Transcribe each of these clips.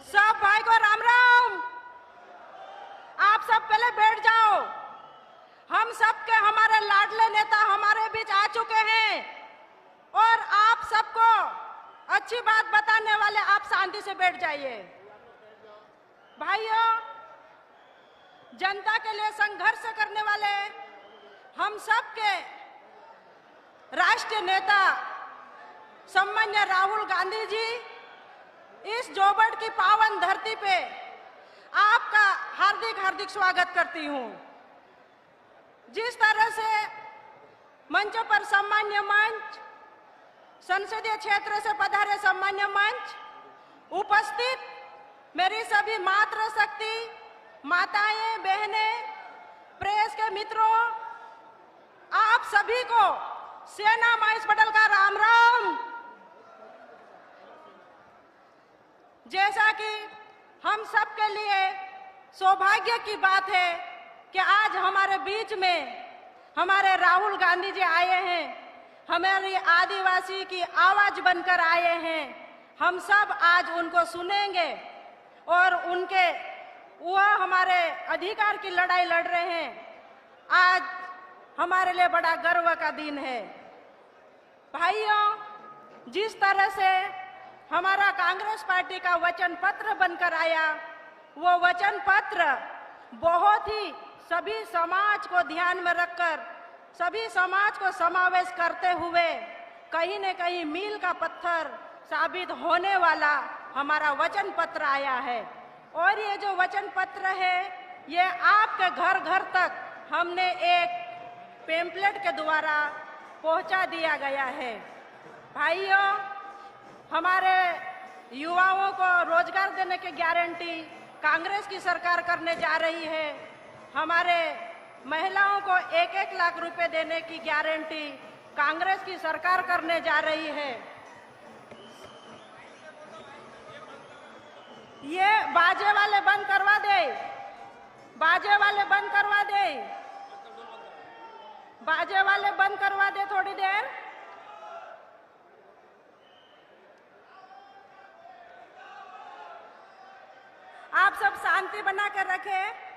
सब भाई को राम राम। आप सब पहले बैठ जाओ। हम सब के हमारे लाडले नेता हमारे बीच आ चुके हैं और आप सबको अच्छी बात बताने वाले आप शांति से बैठ जाइए। भाइयों, जनता के लिए संघर्ष करने वाले हम सब के राष्ट्रीय नेता सम्मान्य राहुल गांधी जी इस जोबड़ की पावन धरती पे आपका हार्दिक हार्दिक स्वागत करती हूं। जिस तरह से मंचों पर सम्मान्य मंच, संसदीय क्षेत्र से पधारे सम्मान्य मंच, उपस्थित मेरी सभी मातृशक्ति माताएं बहनें, प्रेस के मित्रों, आप सभी को सेना माइस पटेल का राम राम। जैसा कि हम सब के लिए सौभाग्य की बात है कि आज हमारे बीच में हमारे राहुल गांधी जी आए हैं, हमारी आदिवासी की आवाज बनकर आए हैं। हम सब आज उनको सुनेंगे और उनके वह हमारे अधिकार की लड़ाई लड़ रहे हैं। आज हमारे लिए बड़ा गर्व का दिन है। भाइयों, जिस तरह से हमारा कांग्रेस पार्टी का वचन पत्र बनकर आया, वो वचन पत्र बहुत ही सभी समाज को ध्यान में रखकर, सभी समाज को समावेश करते हुए कहीं न कहीं मील का पत्थर साबित होने वाला हमारा वचन पत्र आया है। और ये जो वचन पत्र है, ये आपके घर घर तक हमने एक पेम्पलेट के द्वारा पहुंचा दिया गया है। भाइयों, हमारे युवाओं को रोजगार देने की गारंटी कांग्रेस की सरकार करने जा रही है। हमारे महिलाओं को 1-1 लाख रुपए देने की गारंटी कांग्रेस की सरकार करने जा रही है। ये बाजे वाले बंद करवा दे, बाजे वाले बंद करवा दे, बाजे वाले बंद करवा दे थोड़ी देर। आप सब शांति बना कर रखें।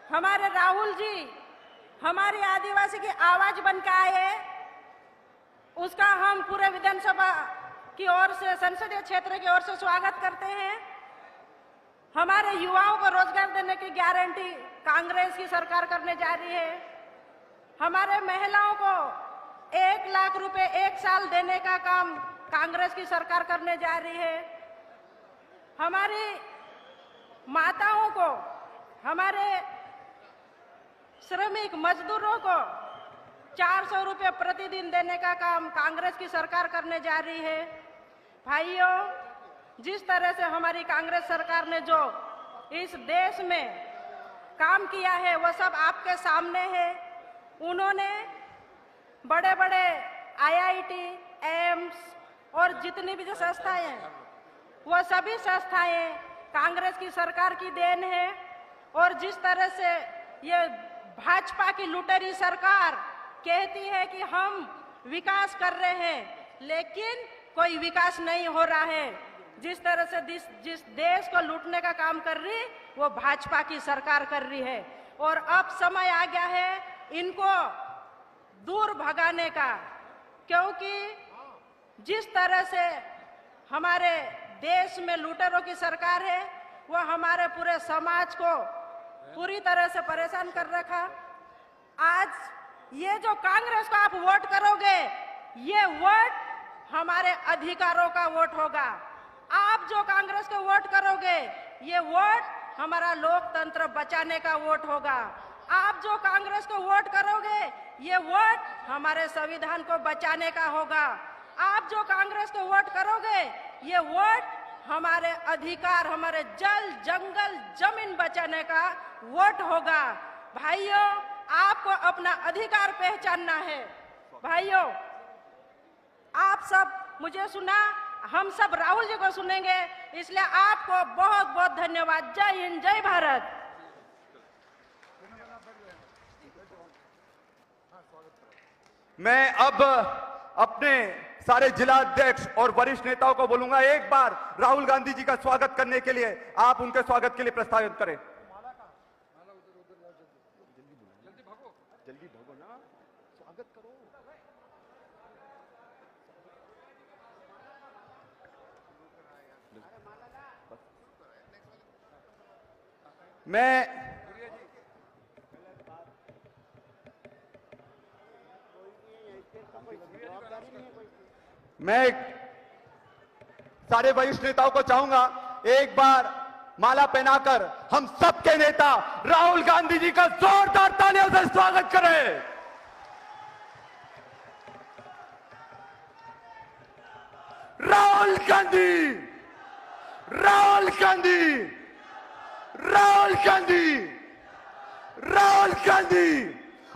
हमारे राहुल जी हमारी आदिवासी की आवाज बनकर आए, उसका हम पूरे विधानसभा की ओर से, संसदीय क्षेत्र की ओर से स्वागत करते हैं। हमारे युवाओं को रोजगार देने की गारंटी कांग्रेस की सरकार करने जा रही है। हमारे महिलाओं को 1 लाख रुपए 1 साल देने का काम कांग्रेस की सरकार करने जा रही है। हमारी माताओं को, हमारे श्रमिक मजदूरों को 400 रुपये प्रतिदिन देने का काम कांग्रेस की सरकार करने जा रही है। भाइयों, जिस तरह से हमारी कांग्रेस सरकार ने जो इस देश में काम किया है, वो सब आपके सामने है। उन्होंने बड़े बड़े IIT, एम्स और जितनी भी जो संस्थाएं हैं, वो सभी संस्थाएं कांग्रेस की सरकार की देन है। और जिस तरह से ये भाजपा की लुटेरी सरकार कहती है कि हम विकास कर रहे हैं, लेकिन कोई विकास नहीं हो रहा है। जिस तरह से जिस देश को लूटने का काम कर रही, वो भाजपा की सरकार कर रही है। और अब समय आ गया है इनको दूर भगाने का, क्योंकि जिस तरह से हमारे देश में लूटेरों की सरकार है, वो हमारे पूरे समाज को पूरी तरह से परेशान कर रखा। आज ये जो कांग्रेस को आप वोट करोगे, ये वोट हमारे अधिकारों का वोट होगा। आप जो कांग्रेस को वोट करोगे, ये वोट हमारा लोकतंत्र बचाने का वोट होगा। आप जो कांग्रेस को वोट करोगे, ये वोट हमारे संविधान को बचाने का होगा। आप जो कांग्रेस को वोट करोगे, ये वोट हमारे अधिकार, हमारे जल जंगल जमीन बचाने का वोट होगा। भाइयों, आपको अपना अधिकार पहचानना है। भाइयों, आप सब मुझे सुना, हम सब राहुल जी को सुनेंगे, इसलिए आपको बहुत बहुत धन्यवाद। जय हिंद, जय भारत। मैं अब अपने सारे जिला अध्यक्ष और वरिष्ठ नेताओं को बोलूंगा एक बार राहुल गांधी जी का स्वागत करने के लिए आप उनके स्वागत के लिए प्रस्तावित करें। जल्दी भागो ना, स्वागत करो। मैं सारे वरिष्ठ नेताओं को चाहूंगा एक बार माला पहनाकर हम सबके नेता राहुल गांधी जी का जोरदार तालियों से स्वागत करें। राहुल गांधी, राहुल गांधी, राहुल गांधी, राहुल गांधी।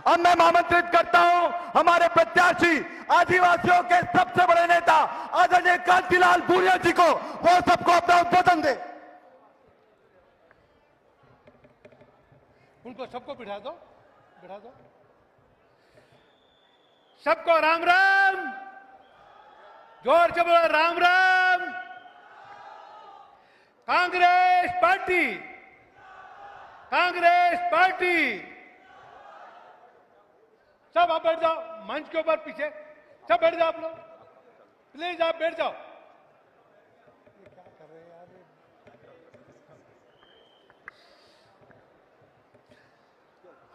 अब मैं आमंत्रित करता हूं हमारे प्रत्याशी आदिवासियों के सबसे बड़े नेता आदरणीय कांतिलाल भूरिया जी को, वो सबको अपना उद्बोधन दे। उनको सबको बिठा दो, बिठा दो। सबको राम राम, जोर से बोलो राम राम। Congress party, Congress party. सब आप बैठ जाओ मंच के ऊपर, पीछे सब बैठ जाओ आप लोग, प्लीज आप बैठ जाओ। क्या कर रहे हैं यार?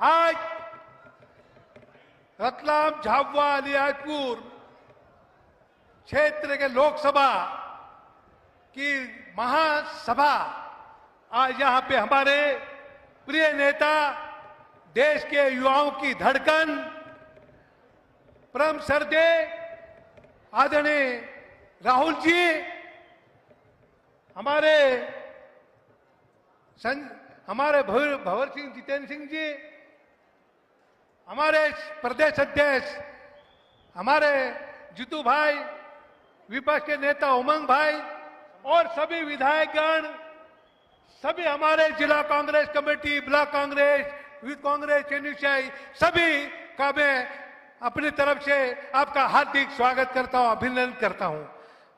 आज रतलाम, झाबुआ, अलीराजपुर क्षेत्र के लोकसभा की महासभा आज यहां पे हमारे प्रिय नेता, देश के युवाओं की धड़कन, परम श्रद्धेय आदरणीय राहुल जी, हमारे भंवर सिंह, जितेंद्र सिंह जी, हमारे प्रदेश अध्यक्ष हमारे जीतू भाई, विपक्ष के नेता उमंग भाई और सभी विधायकगण, सभी हमारे जिला Congress committee, block Congress, youth Congress, NUCI, सभी का मैं अपनी तरफ से आपका हार्दिक स्वागत करता हूं, अभिनंदन करता हूं।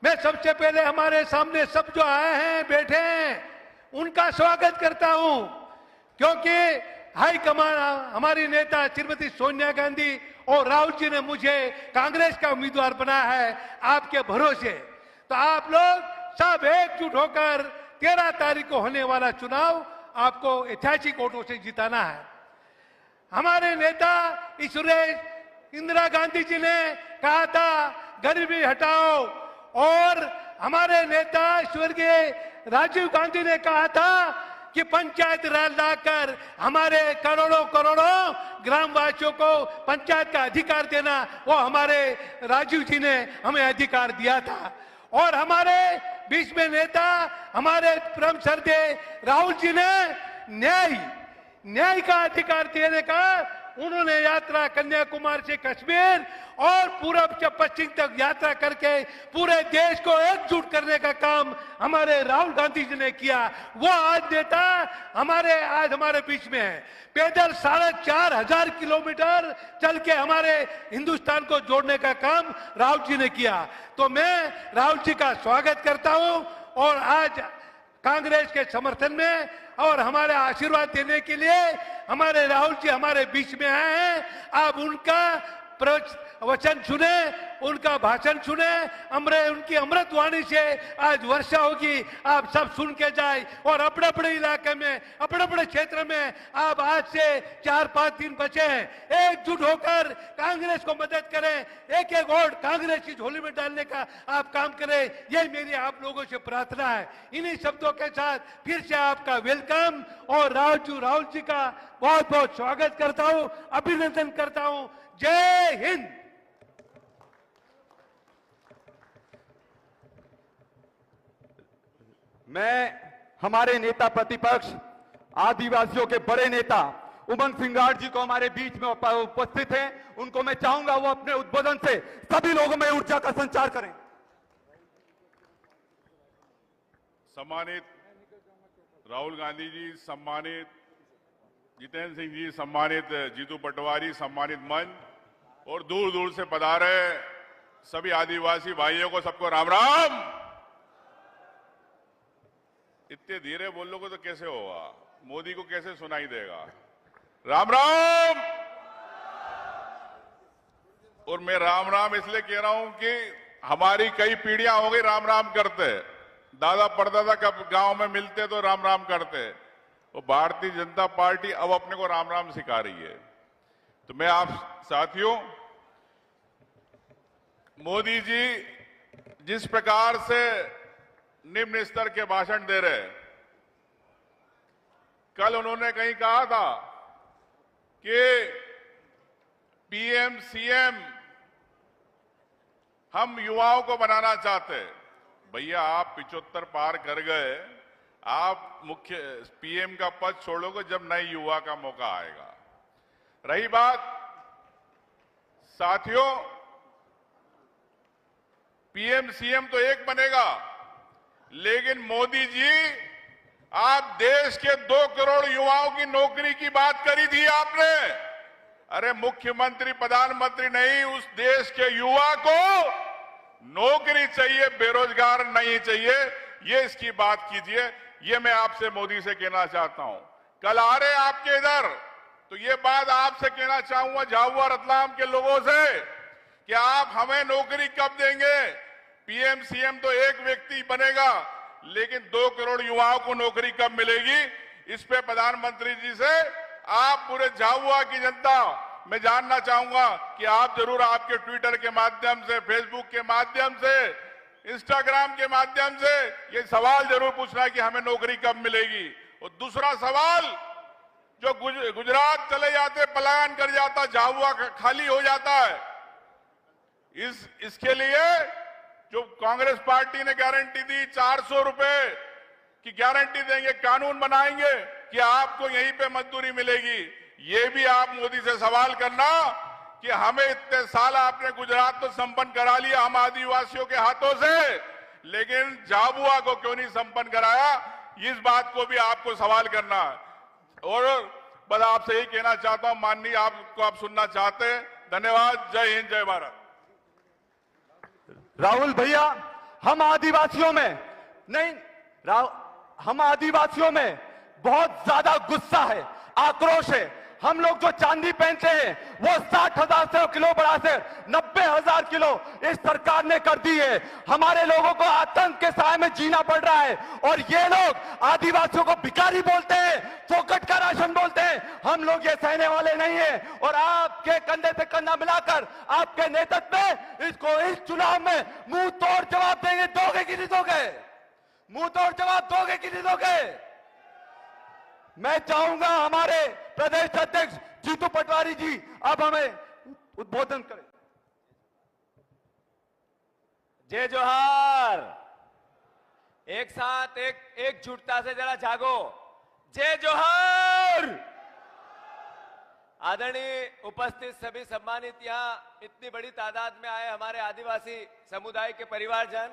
मैं सबसे पहले हमारे सामने सब जो आए हैं, बैठे हैं, उनका स्वागत करता हूं, क्योंकि हाईकमान हमारी नेता श्रीमती सोनिया गांधी और राहुल जी ने मुझे कांग्रेस का उम्मीदवार बनाया है आपके भरोसे। तो आप लोग सब एकजुट होकर 13 तारीख को होने वाला चुनाव आपको ऐतिहासिक वोटों से जिताना है। हमारे नेता ईश्वरेश इंदिरा गांधी जी ने कहा था गरीबी हटाओ, और हमारे नेता स्वर्गीय राजीव गांधी ने कहा था कि पंचायत राज लाकर हमारे करोड़ों करोड़ों ग्रामवासियों को पंचायत का अधिकार देना, वो हमारे राजीव जी ने हमें अधिकार दिया था। और हमारे बीच में नेता हमारे परम श्रद्धेय राहुल जी ने न्याय का अधिकार देने का उन्होंने यात्रा कन्याकुमारी से कश्मीर और पूरब से पश्चिम तक यात्रा करके पूरे देश को एकजुट करने का काम हमारे राहुल गांधी जी ने किया। वो आज नेता आज हमारे बीच में है। पैदल 4,500 किलोमीटर चल के हमारे हिंदुस्तान को जोड़ने का काम राहुल जी ने किया। तो मैं राहुल जी का स्वागत करता हूं, और आज कांग्रेस के समर्थन में और हमारे आशीर्वाद देने के लिए हमारे राहुल जी हमारे बीच में आए हैं। आप उनका वचन सुने, उनका भाषण सुने, उनकी अमृत वाणी से आज वर्षा होगी, आप सब सुन के जाए। और अपने अपने इलाके में, अपने अपने क्षेत्र में आप आज से 4-5 दिन बचे हैं, एकजुट होकर कांग्रेस को मदद करें, एक एक वोट कांग्रेस की झोली में डालने का आप काम करें, ये मेरी आप लोगों से प्रार्थना है। इन्हीं शब्दों के साथ फिर से आपका वेलकम और राहुल जी का बहुत बहुत स्वागत करता हूं, अभिनंदन करता हूं। जय हिंद। मैं हमारे नेता प्रतिपक्ष आदिवासियों के बड़े नेता उमंग सिंगार जी को हमारे बीच में उपस्थित हैं, उनको मैं चाहूंगा वो अपने उद्बोधन से सभी लोगों में ऊर्जा का संचार करें। सम्मानित राहुल गांधी जी, सम्मानित जितेंद्र सिंह जी, सम्मानित जीतू पटवारी, सम्मानित मंच और दूर दूर से पधारे सभी आदिवासी भाइयों को सबको राम राम। इतने धीरे बोलोगे तो कैसे होगा, मोदी को कैसे सुनाई देगा? राम राम। और मैं राम राम इसलिए कह रहा हूं कि हमारी कई पीढ़ियां हो गई राम राम करते। दादा परदादा कब गांव में मिलते तो राम राम करते। वो भारतीय जनता पार्टी अब अपने को राम राम सिखा रही है। तो मैं आप साथियों, मोदी जी जिस प्रकार से निम्न स्तर के भाषण दे रहे, कल उन्होंने कहीं कहा था कि पीएम सीएम हम युवाओं को बनाना चाहते। भैया आप 75 पार कर गए, आप मुख्य पीएम का पद छोड़ोगे जब नए युवा का मौका आएगा। रही बात साथियों, पीएम सीएम तो एक बनेगा, लेकिन मोदी जी आप देश के 2 करोड़ युवाओं की नौकरी की बात करी थी आपने। अरे मुख्यमंत्री प्रधानमंत्री नहीं, उस देश के युवा को नौकरी चाहिए, बेरोजगार नहीं चाहिए। ये इसकी बात कीजिए। ये मैं आपसे मोदी से कहना चाहता हूं। कल आ रहे आपके इधर तो ये बात आपसे कहना चाहूंगा झाबुआ रतलाम के लोगों से कि आप हमें नौकरी कब देंगे? पीएम सीएम तो एक व्यक्ति बनेगा, लेकिन 2 करोड़ युवाओं को नौकरी कब मिलेगी? इस पे प्रधानमंत्री जी से आप पूरे झाबुआ की जनता, मैं जानना चाहूंगा कि आप जरूर आपके ट्विटर के माध्यम से, फेसबुक के माध्यम से, इंस्टाग्राम के माध्यम से ये सवाल जरूर पूछना कि हमें नौकरी कब मिलेगी। और दूसरा सवाल, जो गुजरात चले जाते, पलायन कर जाता, झाबुआ खाली हो जाता है, इसके लिए जो कांग्रेस पार्टी ने गारंटी दी 400 रुपए की गारंटी देंगे, कानून बनाएंगे कि आपको यहीं पे मजदूरी मिलेगी। ये भी आप मोदी से सवाल करना कि हमें इतने साल आपने गुजरात तो संपन्न करा लिया हम आदिवासियों के हाथों से, लेकिन झाबुआ को क्यों नहीं संपन्न कराया? इस बात को भी आपको सवाल करना है। और बस आपसे यही कहना चाहता हूं, माननीय आपको आप सुनना चाहते हैं। धन्यवाद। जय हिंद, जय भारत। राहुल भैया, हम आदिवासियों में बहुत ज्यादा गुस्सा है, आक्रोश है। हम लोग जो चांदी पहनते हैं वो 60,000 किलो बढ़ा से 90,000 किलो इस सरकार ने कर दी है। हमारे लोगों को आतंक के साए में जीना पड़ रहा है और ये लोग आदिवासियों को भिखारी बोलते हैं, फोकट का राशन बोलते हैं। हम लोग ये सहने वाले नहीं है और आपके कंधे से कंधा मिलाकर आपके नेतृत्व में इसको इस चुनाव में मुंह तोड़ जवाब देंगे। दोगे कि नहीं दोगे? मुंह तोड़ जवाब दोगे कि नहीं दोगे? मैं चाहूंगा हमारे प्रदेश अध्यक्ष जीतू पटवारी जी अब हमें उद्बोधन करें। जय जोहार। एक साथ एकजुटता से जरा जागो। जय जोहार। आदरणीय उपस्थित सभी सम्मानित, यहाँ इतनी बड़ी तादाद में आए हमारे आदिवासी समुदाय के परिवारजन,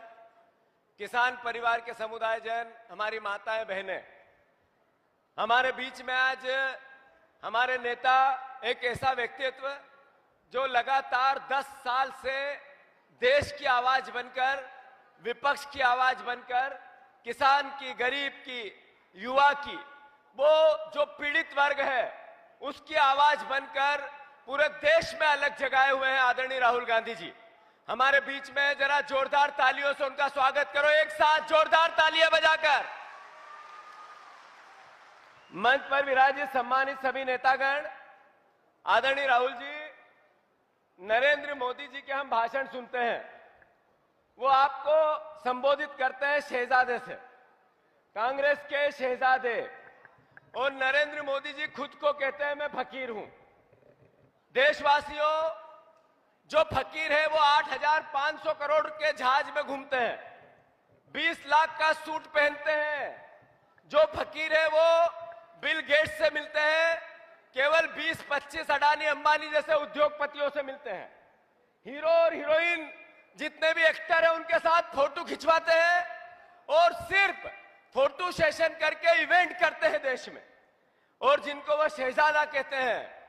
किसान परिवार के समुदाय जन, हमारी माताएं बहनें, हमारे बीच में आज हमारे नेता, एक ऐसा व्यक्तित्व जो लगातार 10 साल से देश की आवाज बनकर, विपक्ष की आवाज बनकर, किसान की, गरीब की, युवा की, वो जो पीड़ित वर्ग है उसकी आवाज बनकर पूरे देश में अलग जगाए हुए हैं आदरणीय राहुल गांधी जी। हमारे बीच में जरा जोरदार तालियों से उनका स्वागत करो, एक साथ जोरदार तालियां बजाकर। मंच पर विराजित सम्मानित सभी नेतागण, आदरणीय राहुल जी, नरेंद्र मोदी जी के हम भाषण सुनते हैं, वो आपको संबोधित करते हैं शहजादे से, कांग्रेस के शहजादे, और नरेंद्र मोदी जी खुद को कहते हैं मैं फकीर हूं। देशवासियों, जो फकीर है वो 8,500 करोड़ के जहाज में घूमते हैं, 20 लाख का सूट पहनते हैं। जो फकीर है वो बिल गेट्स से मिलते हैं, केवल 20-25 अडानी अंबानी जैसे उद्योगपतियों से मिलते हैं। हीरो और हीरोइन जितने भी एक्टर हैं उनके साथ फोटो खिंचवाते हैं और सिर्फ फोटो सेशन करके इवेंट करते हैं देश में। और जिनको वो शहजादा कहते हैं,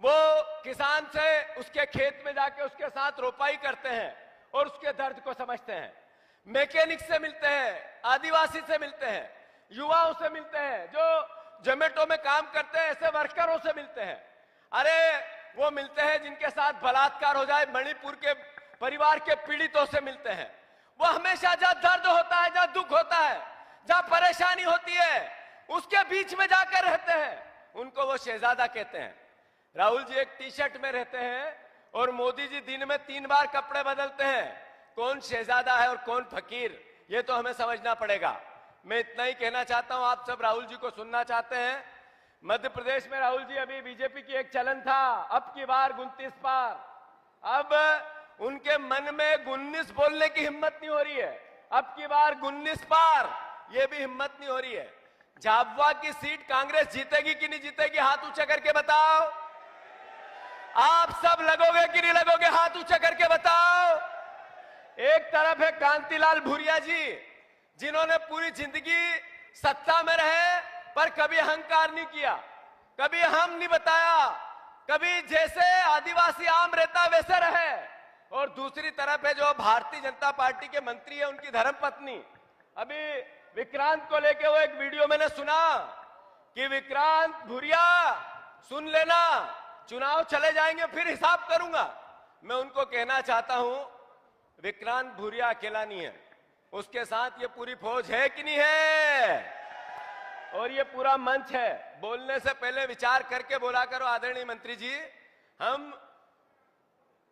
वो किसान से उसके खेत में जाके उसके साथ रोपाई करते हैं और उसके दर्द को समझते हैं। मैकेनिक से मिलते हैं, आदिवासी से मिलते हैं, युवाओं से मिलते हैं, जो जोमेटो में काम करते हैं, ऐसे वर्करों से मिलते हैं। अरे वो मिलते हैं जिनके साथ बलात्कार हो जाए, मणिपुर के परिवार के पीड़ितों से मिलते हैं। वो हमेशा जहां दर्द होता है, जहां दुख होता है, जहां परेशानी होती है, उसके बीच में जाकर रहते हैं। उनको वो शहजादा कहते हैं। राहुल जी एक टी शर्ट में रहते हैं और मोदी जी दिन में 3 बार कपड़े बदलते हैं। कौन शहजादा है और कौन फकीर, ये तो हमें समझना पड़ेगा। मैं इतना ही कहना चाहता हूं, आप सब राहुल जी को सुनना चाहते हैं। मध्य प्रदेश में राहुल जी अभी बीजेपी की एक चलन था, अब की बार 29 पार। अब उनके मन में 19 बोलने की हिम्मत नहीं हो रही है। अब की बार 19 पार, ये भी हिम्मत नहीं हो रही है। झाबुआ की सीट कांग्रेस जीतेगी कि नहीं जीतेगी, हाथ ऊंचा करके बताओ। आप सब लगोगे कि नहीं लगोगे, हाथ ऊंचा करके बताओ। एक तरफ है कांतिलाल भूरिया जी, जिन्होंने पूरी जिंदगी सत्ता में रहे पर कभी अहंकार नहीं किया, कभी हम नहीं बताया, कभी जैसे आदिवासी आम रहता वैसे रहे। और दूसरी तरफ है जो भारतीय जनता पार्टी के मंत्री है, उनकी धर्मपत्नी। अभी विक्रांत को लेके वो एक वीडियो मैंने सुना कि विक्रांत भूरिया सुन लेना, चुनाव चले जाएंगे फिर हिसाब करूंगा। मैं उनको कहना चाहता हूं, विक्रांत भूरिया अकेला नहीं है, उसके साथ ये पूरी फौज है कि नहीं है, और ये पूरा मंच है। बोलने से पहले विचार करके बोला करो। आदरणीय मंत्री जी, हम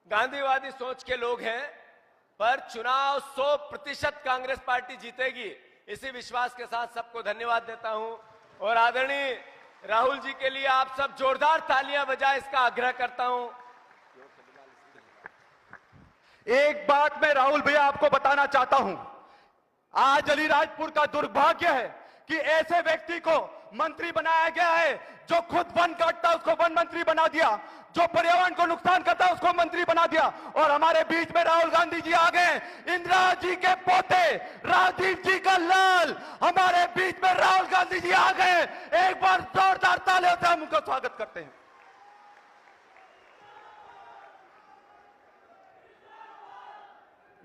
गांधीवादी सोच के लोग हैं, पर चुनाव 100% कांग्रेस पार्टी जीतेगी, इसी विश्वास के साथ सबको धन्यवाद देता हूं। और आदरणीय राहुल जी के लिए आप सब जोरदार तालियां बजाएं, इसका आग्रह करता हूं। एक बात मैं राहुल भैया आपको बताना चाहता हूं, आज अलीराजपुर का दुर्भाग्य है कि ऐसे व्यक्ति को मंत्री बनाया गया है जो खुद वन काटता उसको वन मंत्री बना दिया, जो पर्यावरण को नुकसान करता उसको मंत्री बना दिया। और हमारे बीच में राहुल गांधी जी आ गए, इंदिरा जी के पोते, राजीव जी का लाल, हमारे बीच में राहुल गांधी जी आ गए। एक बार जोरदार तालियों से हम उनका स्वागत करते हैं।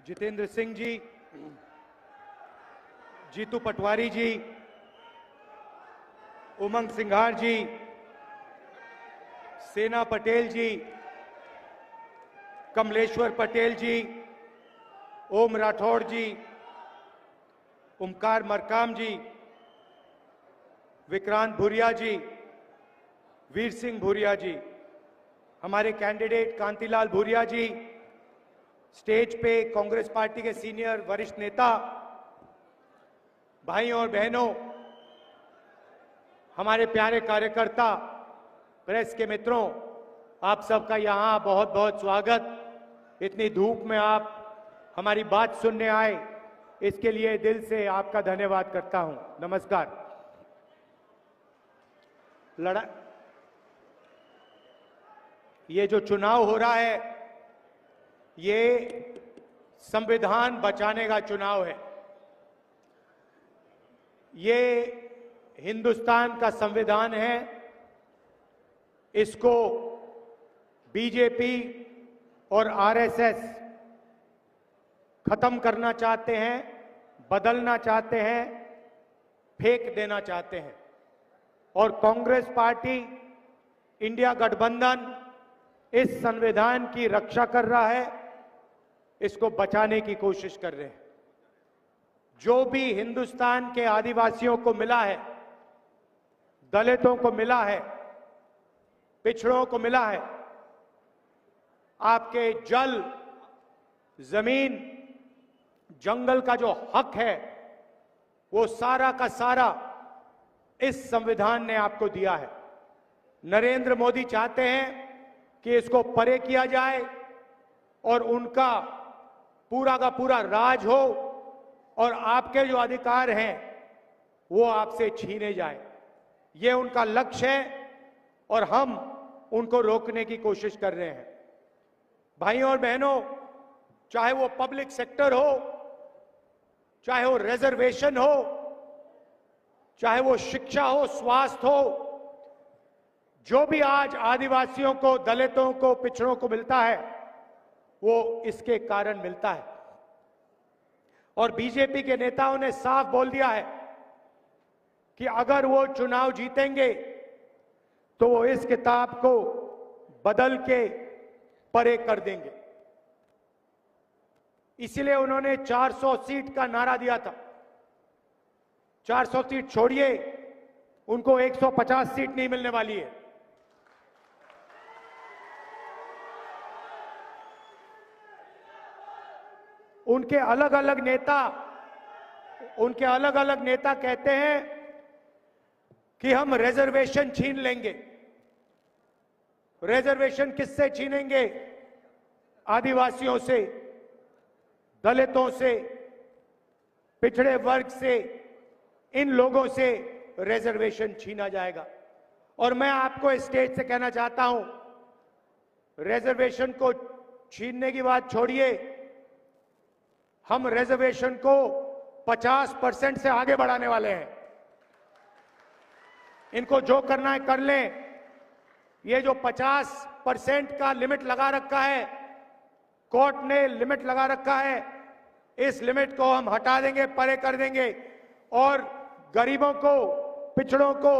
जितेंद्र सिंह जी, जीतू पटवारी जी, उमंग सिंघार जी, सेना पटेल जी, कमलेश्वर पटेल जी, ओम राठौड़ जी, ओमकार मरकाम जी, विक्रांत भूरिया जी, वीर सिंह भूरिया जी, हमारे कैंडिडेट कांतिलाल भूरिया जी, स्टेज पे कांग्रेस पार्टी के सीनियर वरिष्ठ नेता, भाइयों और बहनों, हमारे प्यारे कार्यकर्ता, प्रेस के मित्रों, आप सबका यहां बहुत बहुत स्वागत। इतनी धूप में आप हमारी बात सुनने आए, इसके लिए दिल से आपका धन्यवाद करता हूं। नमस्कार। ये जो चुनाव हो रहा है, ये संविधान बचाने का चुनाव है। ये हिंदुस्तान का संविधान है, इसको बीजेपी और आरएसएस खत्म करना चाहते हैं, बदलना चाहते हैं, फेंक देना चाहते हैं। और कांग्रेस पार्टी, इंडिया गठबंधन इस संविधान की रक्षा कर रहा है, इसको बचाने की कोशिश कर रहे हैं। जो भी हिंदुस्तान के आदिवासियों को मिला है, दलितों को मिला है, पिछड़ों को मिला है, आपके जल, जमीन, जंगल का जो हक है, वो सारा का सारा इस संविधान ने आपको दिया है। नरेंद्र मोदी चाहते हैं कि इसको परे किया जाए और उनका पूरा का पूरा राज हो और आपके जो अधिकार हैं वो आपसे छीने जाए। ये उनका लक्ष्य है और हम उनको रोकने की कोशिश कर रहे हैं। भाइयों और बहनों, चाहे वो पब्लिक सेक्टर हो, चाहे वो रिजर्वेशन हो, चाहे वो शिक्षा हो, स्वास्थ्य हो, जो भी आज आदिवासियों को, दलितों को, पिछड़ों को मिलता है, वो इसके कारण मिलता है। और बीजेपी के नेताओं ने साफ बोल दिया है कि अगर वो चुनाव जीतेंगे तो वो इस किताब को बदल के परे कर देंगे। इसलिए उन्होंने 400 सीट का नारा दिया था। 400 सीट छोड़िए, उनको 150 सीट नहीं मिलने वाली है। उनके अलग अलग नेता कहते हैं कि हम रिजर्वेशन छीन लेंगे। रिजर्वेशन किससे छीनेंगे? आदिवासियों से, दलितों से, पिछड़े वर्ग से, इन लोगों से रिजर्वेशन छीना जाएगा। और मैं आपको स्टेज से कहना चाहता हूं, रिजर्वेशन को छीनने की बात छोड़िए, हम रिजर्वेशन को 50% से आगे बढ़ाने वाले हैं। इनको जो करना है कर लें। ये जो 50% का लिमिट लगा रखा है, कोर्ट ने लिमिट लगा रखा है, इस लिमिट को हम हटा देंगे, परे कर देंगे और गरीबों को, पिछड़ों को,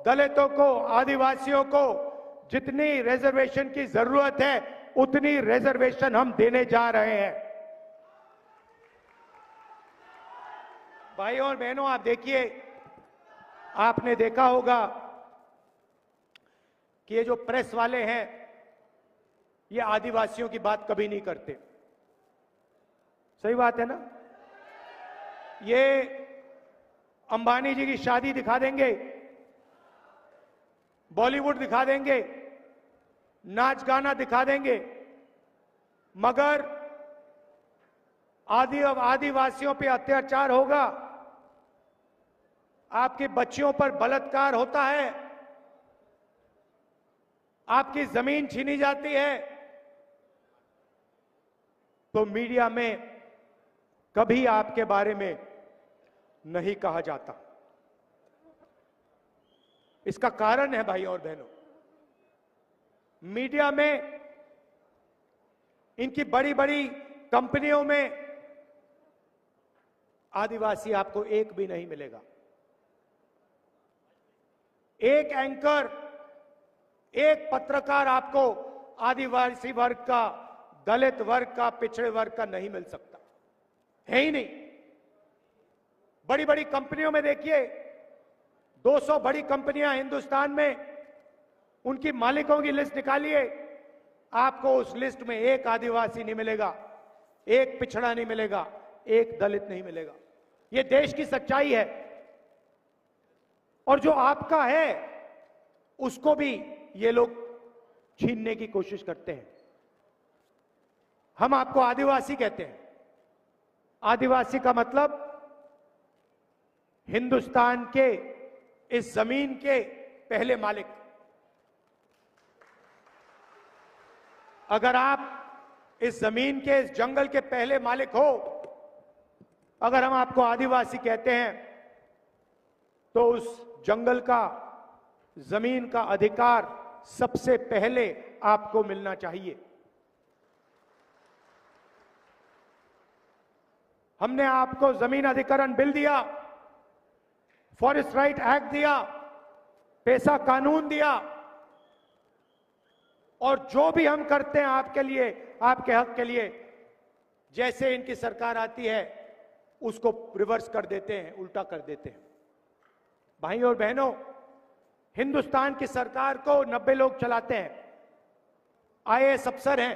दलितों को, आदिवासियों को जितनी रिजर्वेशन की जरूरत है उतनी रिजर्वेशन हम देने जा रहे हैं। भाइयों और बहनों, आप देखिए, आपने देखा होगा कि ये जो प्रेस वाले हैं ये आदिवासियों की बात कभी नहीं करते। सही बात है ना? ये अंबानी जी की शादी दिखा देंगे, बॉलीवुड दिखा देंगे, नाच गाना दिखा देंगे, मगर आदिवासियों पे अत्याचार होगा, आपकी बच्चियों पर बलात्कार होता है, आपकी जमीन छीनी जाती है, तो मीडिया में कभी आपके बारे में नहीं कहा जाता। इसका कारण है भाई और बहनों, मीडिया में, इनकी बड़ी बड़ी कंपनियों में आदिवासी आपको एक भी नहीं मिलेगा। एक एंकर, एक पत्रकार आपको आदिवासी वर्ग का, दलित वर्ग का, पिछड़े वर्ग का नहीं मिल सकता, है ही नहीं। बड़ी बड़ी कंपनियों में देखिए, 200 बड़ी कंपनियां हिंदुस्तान में, उनकी मालिकों की लिस्ट निकालिए, आपको उस लिस्ट में एक आदिवासी नहीं मिलेगा, एक पिछड़ा नहीं मिलेगा, एक दलित नहीं मिलेगा। यह देश की सच्चाई है। और जो आपका है उसको भी ये लोग छीनने की कोशिश करते हैं। हम आपको आदिवासी कहते हैं। आदिवासी का मतलब हिंदुस्तान के इस जमीन के पहले मालिक। अगर आप इस जमीन के, इस जंगल के पहले मालिक हो, अगर हम आपको आदिवासी कहते हैं, तो उस जंगल का, जमीन का अधिकार सबसे पहले आपको मिलना चाहिए। हमने आपको जमीन अधिग्रहण बिल दिया, फॉरेस्ट राइट एक्ट दिया, पेशा कानून दिया, और जो भी हम करते हैं आपके लिए, आपके हक के लिए, जैसे इनकी सरकार आती है उसको रिवर्स कर देते हैं, उल्टा कर देते हैं। भाइयों और बहनों, हिंदुस्तान की सरकार को 90 लोग चलाते हैं, आईएएस अफसर हैं,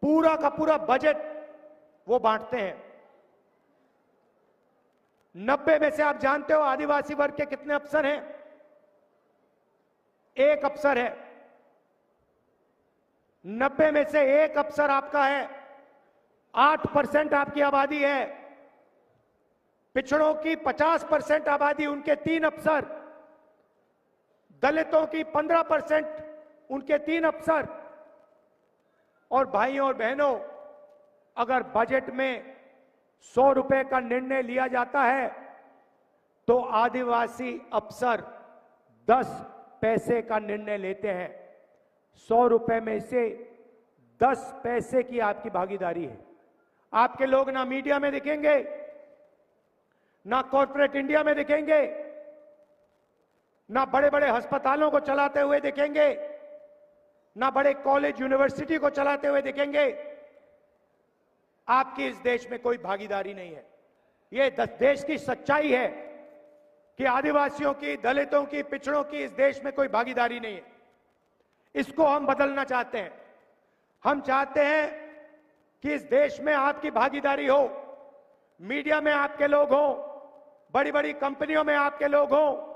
पूरा का पूरा बजट वो बांटते हैं। 90 में से आप जानते हो आदिवासी वर्ग के कितने अफसर हैं? एक अफसर है। 90 में से एक अफसर आपका है। 8% आपकी आबादी है। पिछड़ों की 50% आबादी, उनके 3 अफसर। दलितों की 15%, उनके 3 अफसर। और भाइयों और बहनों, अगर बजट में 100 रुपए का निर्णय लिया जाता है तो आदिवासी अफसर 10 पैसे का निर्णय लेते हैं। 100 रुपए में से 10 पैसे की आपकी भागीदारी है। आपके लोग ना मीडिया में दिखेंगे, ना कॉर्पोरेट इंडिया में दिखेंगे, ना बड़े बड़े अस्पतालों को चलाते हुए दिखेंगे, ना बड़े कॉलेज यूनिवर्सिटी को चलाते हुए दिखेंगे। आपकी इस देश में कोई भागीदारी नहीं है। ये देश की सच्चाई है कि आदिवासियों की, दलितों की, पिछड़ों की इस देश में कोई भागीदारी नहीं है। इसको हम बदलना चाहते हैं। हम चाहते हैं कि इस देश में आपकी भागीदारी हो, मीडिया में आपके लोग हो, बड़ी बड़ी कंपनियों में आपके लोग हो,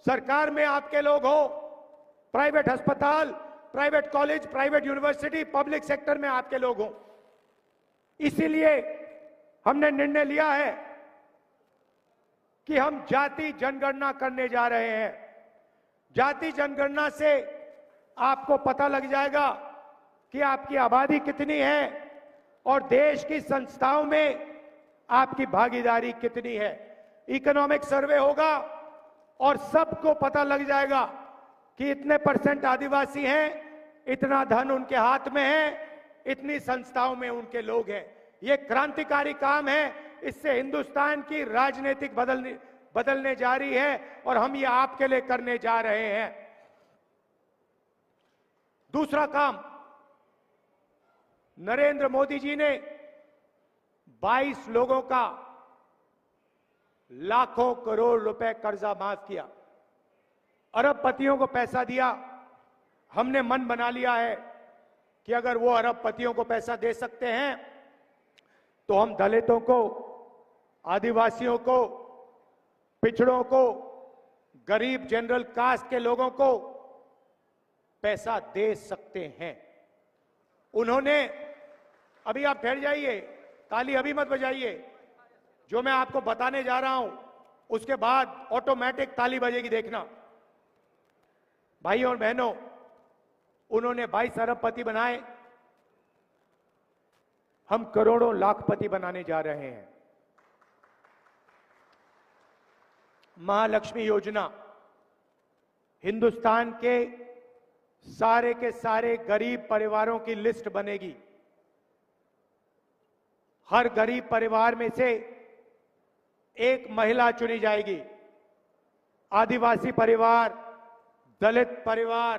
सरकार में आपके लोग हो, प्राइवेट अस्पताल, private college, private university, public sector में आपके लोग हो। इसीलिए हमने निर्णय लिया है कि हम जाति जनगणना करने जा रहे हैं। जाति जनगणना से आपको पता लग जाएगा कि आपकी आबादी कितनी है और देश की संस्थाओं में आपकी भागीदारी कितनी है। इकोनॉमिक सर्वे होगा और सबको पता लग जाएगा कि इतने % आदिवासी हैं, इतना धन उनके हाथ में है, इतनी संस्थाओं में उनके लोग हैं। ये क्रांतिकारी काम है। इससे हिंदुस्तान की राजनीतिक बदलने जा रही है और हम ये आपके लिए करने जा रहे हैं। दूसरा काम, नरेंद्र मोदी जी ने 22 लोगों का लाखों करोड़ रुपए कर्जा माफ किया, अरबपतियों को पैसा दिया। हमने मन बना लिया है कि अगर वो अरबपतियों को पैसा दे सकते हैं तो हम दलितों को, आदिवासियों को, पिछड़ों को, गरीब जनरल कास्ट के लोगों को पैसा दे सकते हैं। उन्होंने, अभी आप ठहर जाइए, ताली अभी मत बजाइए, जो मैं आपको बताने जा रहा हूं उसके बाद ऑटोमेटिक ताली बजेगी, देखना। भाइयों और बहनों, उन्होंने 22 अरबपति बनाए, हम करोड़ों लाखपति बनाने जा रहे हैं। महालक्ष्मी योजना, हिंदुस्तान के सारे गरीब परिवारों की लिस्ट बनेगी। हर गरीब परिवार में से एक महिला चुनी जाएगी। आदिवासी परिवार, दलित परिवार,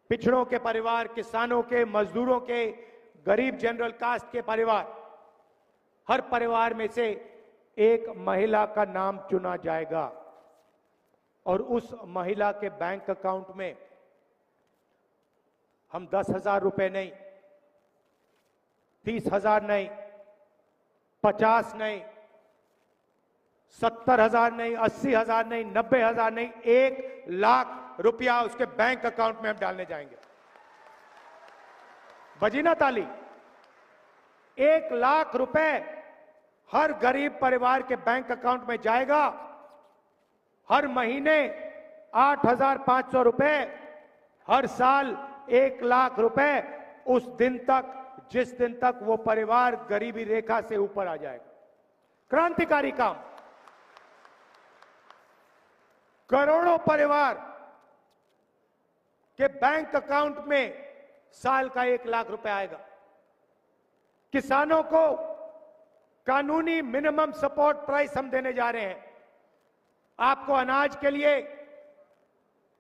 पिछड़ों के परिवार, किसानों के, मजदूरों के, गरीब जनरल कास्ट के परिवार, हर परिवार में से एक महिला का नाम चुना जाएगा और उस महिला के बैंक अकाउंट में हम 10,000 रुपए नहीं, 30,000 नहीं, 50 नहीं, 70,000 नहीं, 80,000 नहीं, 90,000 नहीं, 1 लाख रुपया उसके बैंक अकाउंट में हम डालने जाएंगे। बजी ना ताली? 1 लाख रुपए हर गरीब परिवार के बैंक अकाउंट में जाएगा। हर महीने 8,500 रुपए, हर साल 1 लाख रुपए, उस दिन तक जिस दिन तक वो परिवार गरीबी रेखा से ऊपर आ जाएगा। क्रांतिकारी काम। करोड़ों परिवार के बैंक अकाउंट में साल का 1 लाख रुपए आएगा। किसानों को कानूनी मिनिमम सपोर्ट प्राइस हम देने जा रहे हैं। आपको अनाज के लिए,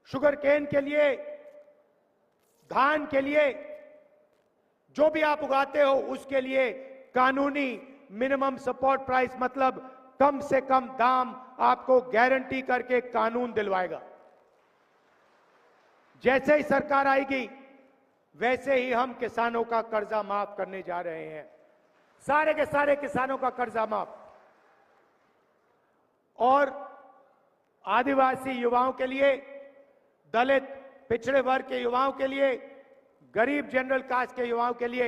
शुगर केन के लिए, धान के लिए, जो भी आप उगाते हो उसके लिए कानूनी मिनिमम सपोर्ट प्राइस, मतलब कम से कम दाम आपको गारंटी करके कानून दिलवाएगा। जैसे ही सरकार आएगी वैसे ही हम किसानों का कर्जा माफ करने जा रहे हैं। सारे के सारे किसानों का कर्जा माफ। और आदिवासी युवाओं के लिए, दलित पिछड़े वर्ग के युवाओं के लिए, गरीब जनरल कास्ट के युवाओं के लिए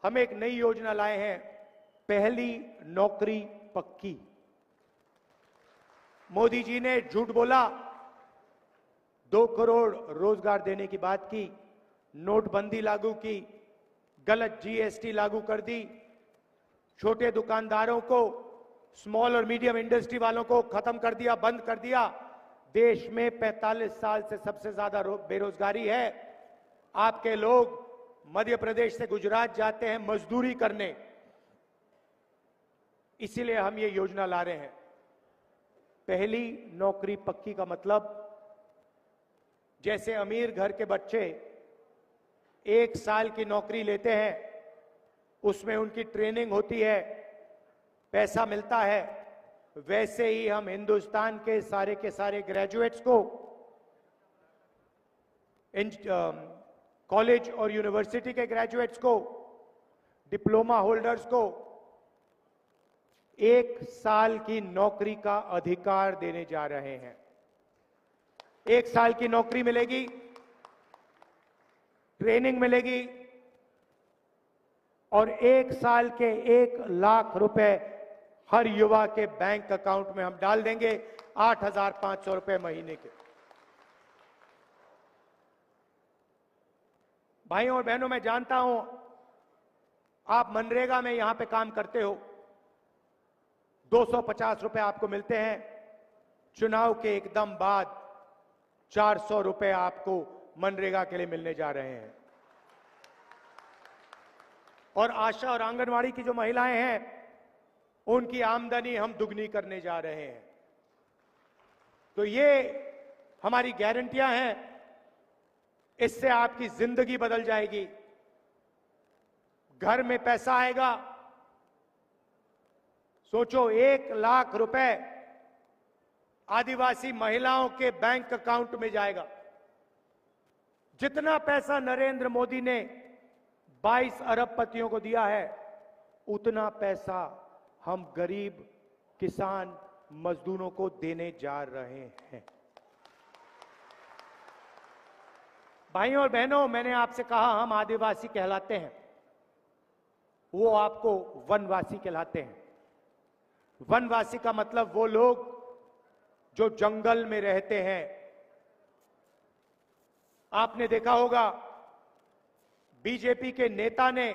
हम एक नई योजना लाए हैं, पहली नौकरी पक्की। मोदी जी ने झूठ बोला, 2 करोड़ रोजगार देने की बात की, नोटबंदी लागू की, गलत जीएसटी लागू कर दी, छोटे दुकानदारों को, स्मॉल और मीडियम इंडस्ट्री वालों को खत्म कर दिया, बंद कर दिया। देश में 45 साल से सबसे ज्यादा बेरोजगारी है। आपके लोग मध्य प्रदेश से गुजरात जाते हैं मजदूरी करने, इसीलिए हम ये योजना ला रहे हैं। पहली नौकरी पक्की का मतलब, जैसे अमीर घर के बच्चे 1 साल की नौकरी लेते हैं, उसमें उनकी ट्रेनिंग होती है, पैसा मिलता है, वैसे ही हम हिंदुस्तान के सारे ग्रेजुएट्स को, कॉलेज और यूनिवर्सिटी के ग्रेजुएट्स को, डिप्लोमा होल्डर्स को 1 साल की नौकरी का अधिकार देने जा रहे हैं। 1 साल की नौकरी मिलेगी, ट्रेनिंग मिलेगी और 1 साल के 1 लाख रुपए हर युवा के बैंक अकाउंट में हम डाल देंगे, 8,500 रुपए महीने के। भाइयों और बहनों, मैं जानता हूं आप मनरेगा में यहां पे काम करते हो, 250 रुपए आपको मिलते हैं। चुनाव के एकदम बाद 400 रुपए आपको मनरेगा के लिए मिलने जा रहे हैं। और आशा और आंगनवाड़ी की जो महिलाएं हैं, उनकी आमदनी हम दुगनी करने जा रहे हैं। तो ये हमारी गारंटियां हैं, इससे आपकी जिंदगी बदल जाएगी। घर में पैसा आएगा, सोचो 1 लाख रुपए आदिवासी महिलाओं के बैंक अकाउंट में जाएगा। जितना पैसा नरेंद्र मोदी ने 22 अरबपतियों को दिया है, उतना पैसा हम गरीब किसान मजदूरों को देने जा रहे हैं। भाइयों और बहनों, मैंने आपसे कहा हम आदिवासी कहलाते हैं, वो आपको वनवासी कहलाते हैं। वनवासी का मतलब वो लोग जो जंगल में रहते हैं। आपने देखा होगा बीजेपी के नेता ने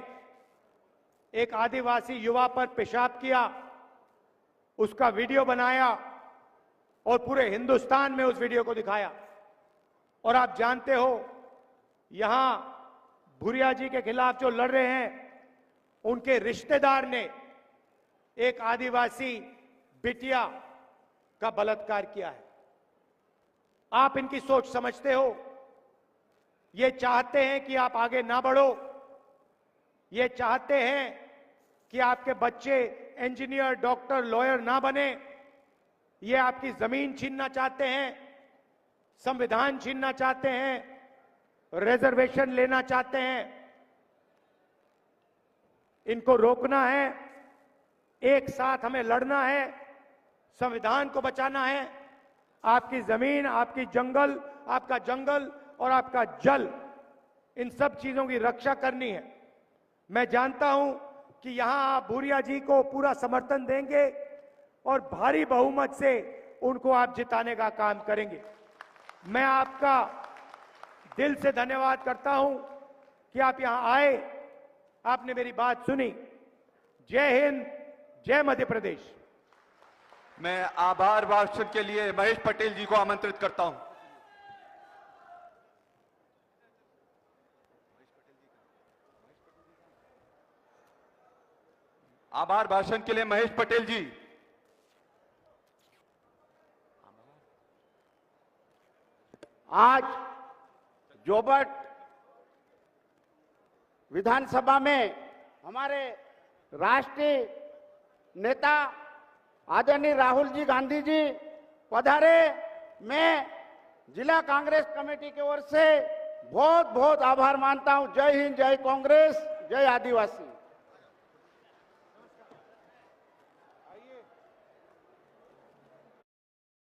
एक आदिवासी युवा पर पेशाब किया, उसका वीडियो बनाया और पूरे हिंदुस्तान में उस वीडियो को दिखाया। और आप जानते हो, यहां भूरिया जी के खिलाफ जो लड़ रहे हैं, उनके रिश्तेदार ने एक आदिवासी बिटिया का बलात्कार किया है। आप इनकी सोच समझते हो? ये चाहते हैं कि आप आगे ना बढ़ो, ये चाहते हैं कि आपके बच्चे इंजीनियर, डॉक्टर, लॉयर ना बने, ये आपकी जमीन छीनना चाहते हैं, संविधान छीनना चाहते हैं, रिजर्वेशन लेना चाहते हैं। इनको रोकना है, एक साथ हमें लड़ना है, संविधान को बचाना है। आपकी जमीन, आपकी जंगल, आपका जंगल और आपका जल, इन सब चीजों की रक्षा करनी है। मैं जानता हूं कि यहां आप भूरिया जी को पूरा समर्थन देंगे और भारी बहुमत से उनको आप जिताने का काम करेंगे। मैं आपका दिल से धन्यवाद करता हूं कि आप यहां आए, आपने मेरी बात सुनी। जय हिंद, जय मध्य प्रदेश। मैं आभार भाषण के लिए महेश पटेल जी को आमंत्रित करता हूं। आभार भाषण के लिए महेश पटेल जी। आज जोबट विधानसभा में हमारे राष्ट्रीय नेता आदरणीय राहुल जी गांधी जी पधारे। मैं जिला कांग्रेस कमेटी की ओर से बहुत बहुत आभार मानता हूं। जय हिंद, जय कांग्रेस, जय आदिवासी।